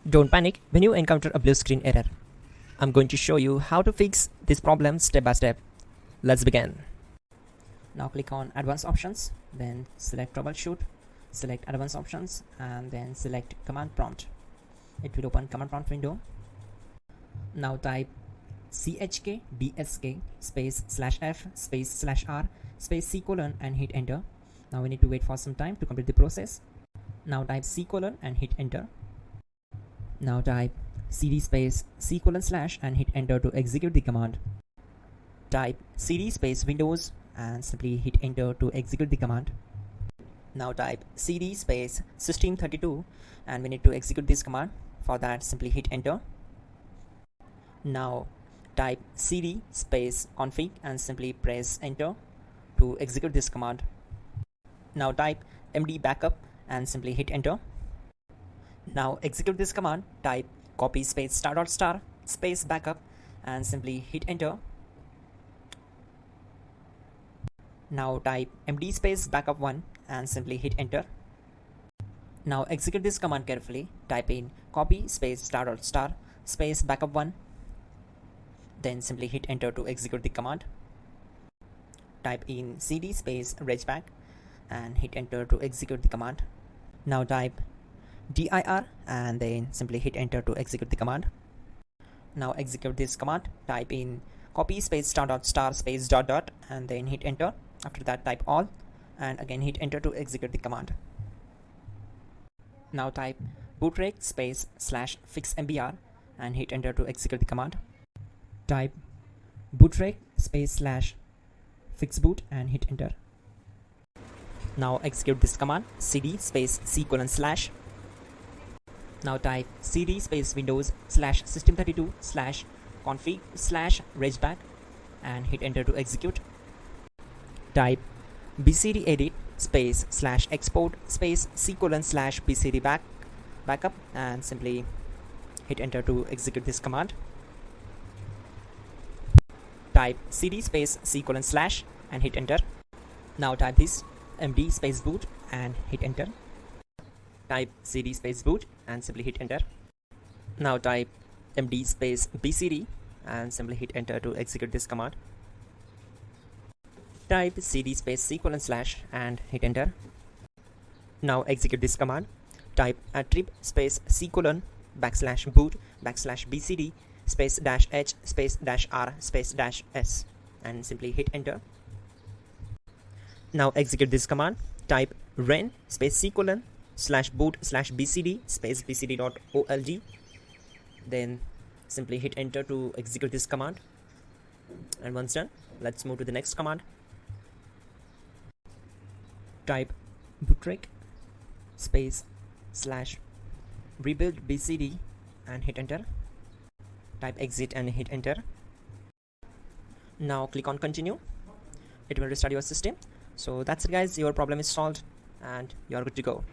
Don't panic when you encounter a blue screen error. I'm going to show you how to fix this problem step by step. Let's begin. Now click on Advanced Options, then select Troubleshoot, select Advanced Options, and then select Command Prompt. It will open Command Prompt window. Now type chk bsk space /f space /r space c : and hit enter. Now we need to wait for some time to complete the process. Now type c : and hit enter. Now type cd space c : / and hit enter to execute the command. Type cd space Windows and simply hit enter to execute the command. Now type cd space system32 and we need to execute this command. For that, simply hit enter. Now type cd space config and simply press enter to execute this command. Now type md backup and simply hit enter. Now execute this command. Type copy space *** space backup and simply hit enter. Now type md space backup1 and simply hit enter. Now execute this command carefully. Type in copy space ** space backup1, then simply hit enter to execute the command. Type in cd space regback and hit enter to execute the command. Now type dir and then simply hit enter to execute the command. Now execute this command. Type in copy space ** space ... and then hit enter. After that, type all and again hit enter to execute the command. Now type bootrec space /fixmbr and hit enter to execute the command. Type bootrec space /fixboot and hit enter. Now execute this command cd space c : /. Now type cd space Windows /system32 /config /regback and hit enter to execute. Type bcd edit space /export space c : /bcd backup and simply hit enter to execute this command. Type cd space c : / and hit enter. Now type this md space boot and hit enter. Type cd space boot and simply hit enter. Now type md space bcd and simply hit enter to execute this command. Type cd space c : / and hit enter. Now execute this command. Type attrib space c : \boot \bcd space -h space -r space -s and simply hit enter. Now execute this command. Type ren space c : /boot /bcd space bcd.old, then simply hit enter to execute this command. And once done, let's move to the next command. Type bootrec space /rebuild bcd and hit enter. Type exit and hit enter. Now click on continue. It will restart your system. So that's it guys, your problem is solved and you're good to go.